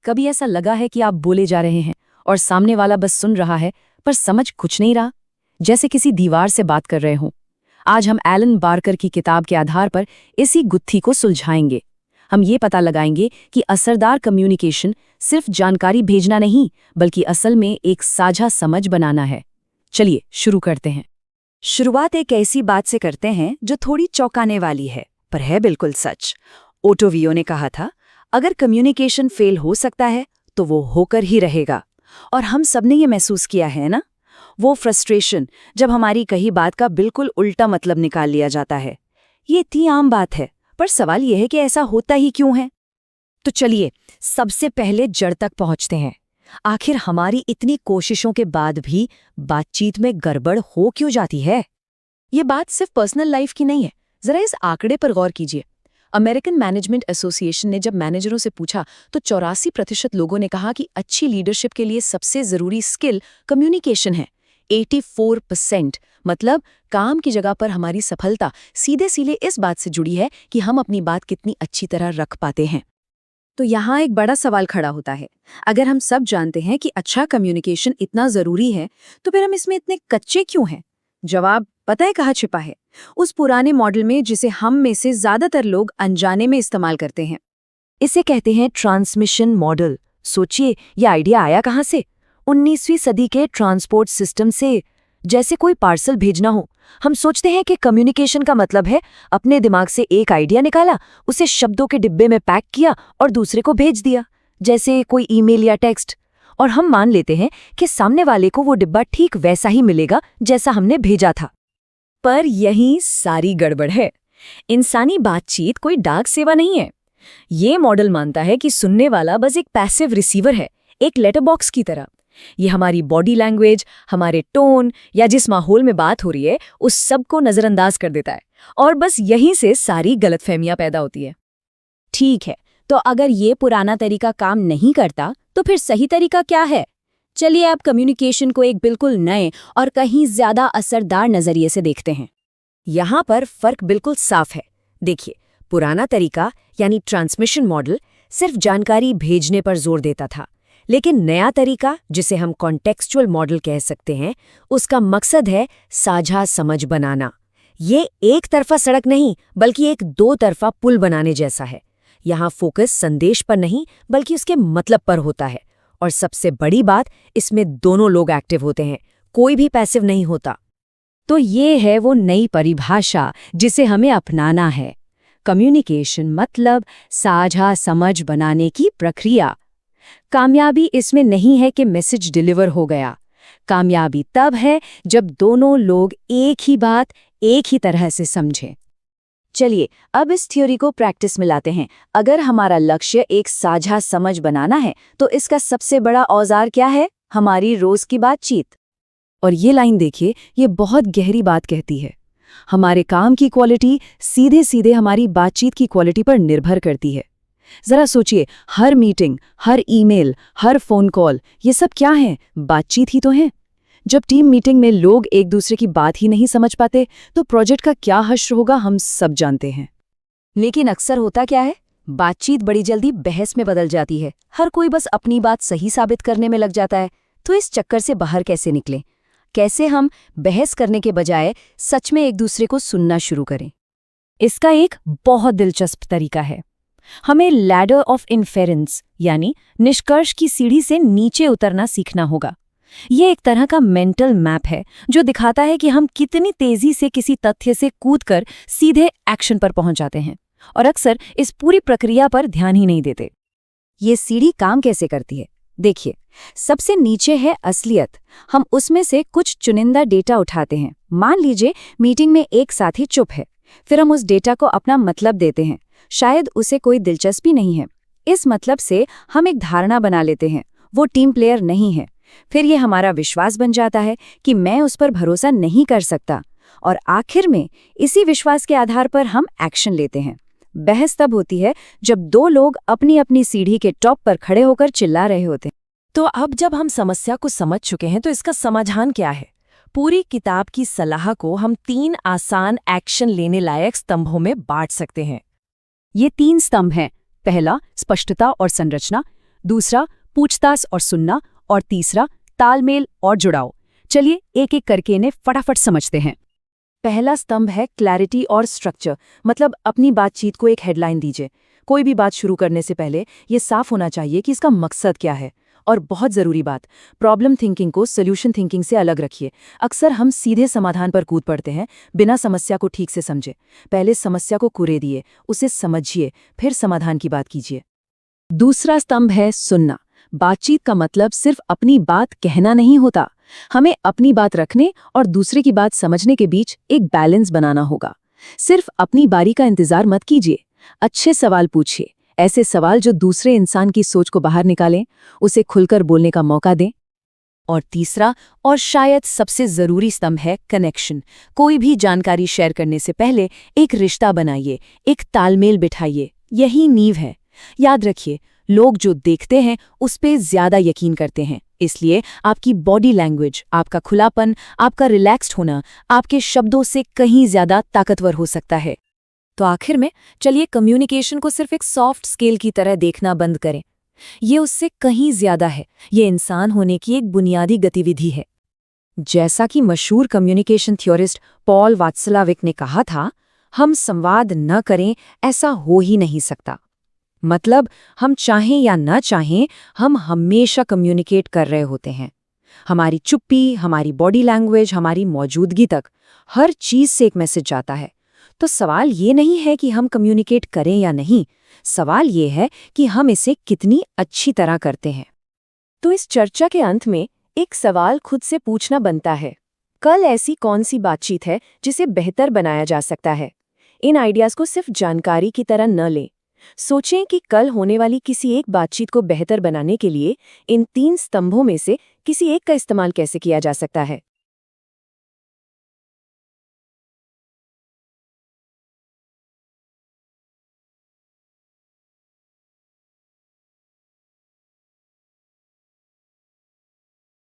कभी ऐसा लगा है कि आप बोले जा रहे हैं और सामने वाला बस सुन रहा है पर समझ कुछ नहीं रहा, जैसे किसी दीवार से बात कर रहे हों। आज हम एलन बार्कर की किताब के आधार पर इसी गुत्थी को सुलझाएंगे। हम ये पता लगाएंगे कि असरदार कम्युनिकेशन सिर्फ जानकारी भेजना नहीं, बल्कि असल में एक साझा समझ बनाना है। चलिए शुरू करते हैं। शुरुआत एक ऐसी बात से करते हैं जो थोड़ी चौंकाने वाली है, पर है बिल्कुल सच। ओटोवियो ने कहा था, अगर कम्युनिकेशन फेल हो सकता है तो वो होकर ही रहेगा। और हम सबने ये महसूस किया है ना, वो फ्रस्ट्रेशन जब हमारी कही बात का बिल्कुल उल्टा मतलब निकाल लिया जाता है। ये इतनी आम बात है, पर सवाल यह है कि ऐसा होता ही क्यों है। तो चलिए सबसे पहले जड़ तक पहुंचते हैं। आखिर हमारी इतनी कोशिशों के बाद भी बातचीत में गड़बड़ हो क्यों जाती है? ये बात सिर्फ पर्सनल लाइफ की नहीं है। जरा इस आंकड़े पर गौर कीजिए। अमेरिकन मैनेजमेंट एसोसिएशन ने जब मैनेजरों से पूछा तो 84% लोगों ने कहा कि अच्छी लीडरशिप के लिए सबसे जरूरी स्किल कम्युनिकेशन है। 84%, मतलब काम की जगह पर हमारी सफलता सीधे सीधे इस बात से जुड़ी है कि हम अपनी बात कितनी अच्छी तरह रख पाते हैं। तो यहाँ एक बड़ा सवाल खड़ा होता है। अगर हम सब जानते हैं कि अच्छा कम्युनिकेशन इतना जरूरी है, तो फिर हम इसमें इतने कच्चे क्यों हैं? जवाब पता है कहाँ छिपा है? उस पुराने मॉडल में जिसे हम में से ज्यादातर लोग अनजाने में इस्तेमाल करते हैं। इसे कहते हैं ट्रांसमिशन मॉडल। सोचिए, यह आइडिया आया कहाँ से? 19वीं सदी के ट्रांसपोर्ट सिस्टम से। जैसे कोई पार्सल भेजना हो, हम सोचते हैं कि कम्युनिकेशन का मतलब है अपने दिमाग से एक आइडिया निकाला, उसे शब्दों के डिब्बे में पैक किया और दूसरे को भेज दिया, जैसे कोई ईमेल या टेक्स्ट। और हम मान लेते हैं कि सामने वाले को वो डिब्बा ठीक वैसा ही मिलेगा जैसा हमने भेजा था। पर यही सारी गड़बड़ है। इंसानी बातचीत कोई डाक सेवा नहीं है। ये मॉडल मानता है कि सुनने वाला बस एक पैसिव रिसीवर है, एक लेटर बॉक्स की तरह। ये हमारी बॉडी लैंग्वेज, हमारे टोन या जिस माहौल में बात हो रही है उस सब को नजरअंदाज कर देता है, और बस यहीं से सारी गलतफहमियां पैदा होती है। ठीक है, तो अगर ये पुराना तरीका काम नहीं करता तो फिर सही तरीका क्या है? चलिए अब कम्युनिकेशन को एक बिल्कुल नए और कहीं ज्यादा असरदार नजरिए से देखते हैं। यहाँ पर फर्क बिल्कुल साफ है। देखिए, पुराना तरीका यानी ट्रांसमिशन मॉडल सिर्फ जानकारी भेजने पर जोर देता था, लेकिन नया तरीका, जिसे हम कॉन्टेक्सचुअल मॉडल कह सकते हैं, उसका मकसद है साझा समझ बनाना। ये एक तरफा सड़क नहीं, बल्कि एक दो तरफा पुल बनाने जैसा है। यहाँ फोकस संदेश पर नहीं, बल्कि उसके मतलब पर होता है। और सबसे बड़ी बात, इसमें दोनों लोग एक्टिव होते हैं, कोई भी पैसिव नहीं होता। तो ये है वो नई परिभाषा जिसे हमें अपनाना है। कम्युनिकेशन मतलब साझा समझ बनाने की प्रक्रिया। कामयाबी इसमें नहीं है कि मैसेज डिलीवर हो गया। कामयाबी तब है जब दोनों लोग एक ही बात एक ही तरह से समझें। चलिए अब इस थ्योरी को प्रैक्टिस में लाते हैं। अगर हमारा लक्ष्य एक साझा समझ बनाना है तो इसका सबसे बड़ा औजार क्या है? हमारी रोज की बातचीत। और ये लाइन देखिए, ये बहुत गहरी बात कहती है। हमारे काम की क्वालिटी सीधे सीधे हमारी बातचीत की क्वालिटी पर निर्भर करती है। जरा सोचिए, हर मीटिंग, हर ईमेल, हर फोन कॉल, ये सब क्या है? बातचीत ही तो है। जब टीम मीटिंग में लोग एक दूसरे की बात ही नहीं समझ पाते तो प्रोजेक्ट का क्या हश्र होगा, हम सब जानते हैं। लेकिन अक्सर होता क्या है? बातचीत बड़ी जल्दी बहस में बदल जाती है। हर कोई बस अपनी बात सही साबित करने में लग जाता है। तो इस चक्कर से बाहर कैसे निकलें? कैसे हम बहस करने के बजाय सच में एक दूसरे को सुनना शुरू करें? इसका एक बहुत दिलचस्प तरीका है। हमें लैडर ऑफ इन्फेरेंस यानी निष्कर्ष की सीढ़ी से नीचे उतरना सीखना होगा। ये एक तरह का मेंटल मैप है जो दिखाता है कि हम कितनी तेजी से किसी तथ्य से कूदकर सीधे एक्शन पर पहुंच जाते हैं, और अक्सर इस पूरी प्रक्रिया पर ध्यान ही नहीं देते। ये सीढ़ी काम कैसे करती है? देखिए, सबसे नीचे है असलियत। हम उसमें से कुछ चुनिंदा डेटा उठाते हैं। मान लीजिए मीटिंग में एक साथी चुप है, फिर हम उस डेटा को अपना मतलब देते हैं। शायद उसे कोई दिलचस्पी नहीं है। इस मतलब से हम एक धारणा बना लेते हैं, वो टीम प्लेयर नहीं है। फिर ये हमारा विश्वास बन जाता है कि मैं उस पर भरोसा नहीं कर सकता, और आखिर में इसी विश्वास के आधार पर हम एक्शन लेते हैं। बहस तब होती है जब दो लोग अपनी अपनी सीढ़ी के टॉप पर खड़े होकर चिल्ला रहे होते हैं। तो अब जब हम समस्या को समझ चुके हैं तो इसका समाधान क्या है? पूरी किताब की सलाह को हम 3 आसान एक्शन लेने लायक स्तंभों में बांट सकते हैं। ये 3 स्तंभ हैं। पहला, स्पष्टता और संरचना। दूसरा पूछताछ और सुनना, और तीसरा तालमेल और जुड़ाव। चलिए एक एक करके इन्हें फटाफट समझते हैं। पहला स्तंभ है क्लैरिटी और स्ट्रक्चर, मतलब अपनी बातचीत को एक हेडलाइन दीजिए। कोई भी बात शुरू करने से पहले ये साफ होना चाहिए कि इसका मकसद क्या है। और बहुत ज़रूरी बात, प्रॉब्लम थिंकिंग को सॉल्यूशन थिंकिंग से अलग रखिए। अक्सर हम सीधे समाधान पर कूद पड़ते हैं, बिना समस्या को ठीक से समझे। पहले समस्या को कुरेदिए, उसे समझिए, फिर समाधान की बात कीजिए। दूसरा स्तंभ है सुनना। बातचीत का मतलब सिर्फ अपनी बात कहना नहीं होता। हमें अपनी बात रखने और दूसरे की बात समझने के बीच एक बैलेंस बनाना होगा। सिर्फ अपनी बारी का इंतजार मत कीजिए, अच्छे सवाल पूछिए, ऐसे सवाल जो दूसरे इंसान की सोच को बाहर निकालें, उसे खुलकर बोलने का मौका दें। और तीसरा और शायद सबसे जरूरी स्तंभ है कनेक्शन। कोई भी जानकारी शेयर करने से पहले एक रिश्ता बनाइए, एक तालमेल बिठाइए। यही नींव है। याद रखिए, लोग जो देखते हैं उस पे ज्यादा यकीन करते हैं, इसलिए आपकी बॉडी लैंग्वेज, आपका खुलापन, आपका रिलैक्स्ड होना आपके शब्दों से कहीं ज्यादा ताकतवर हो सकता है। तो आखिर में चलिए कम्युनिकेशन को सिर्फ एक सॉफ्ट स्किल की तरह देखना बंद करें। ये उससे कहीं ज्यादा है, ये इंसान होने की एक बुनियादी गतिविधि है। जैसा कि मशहूर कम्युनिकेशन थ्योरिस्ट पॉल वात्सलाविक ने कहा था, हम संवाद न करें ऐसा हो ही नहीं सकता। मतलब हम चाहें या न चाहें, हम हमेशा कम्युनिकेट कर रहे होते हैं। हमारी चुप्पी, हमारी बॉडी लैंग्वेज, हमारी मौजूदगी तक हर चीज से एक मैसेज जाता है। तो सवाल ये नहीं है कि हम कम्युनिकेट करें या नहीं, सवाल ये है कि हम इसे कितनी अच्छी तरह करते हैं। तो इस चर्चा के अंत में एक सवाल खुद से पूछना बनता है, कल ऐसी कौन सी बातचीत है जिसे बेहतर बनाया जा सकता है? इन आइडियाज को सिर्फ जानकारी की तरह न लें। सोचें कि कल होने वाली किसी एक बातचीत को बेहतर बनाने के लिए इन 3 स्तंभों में से किसी एक का इस्तेमाल कैसे किया जा सकता है।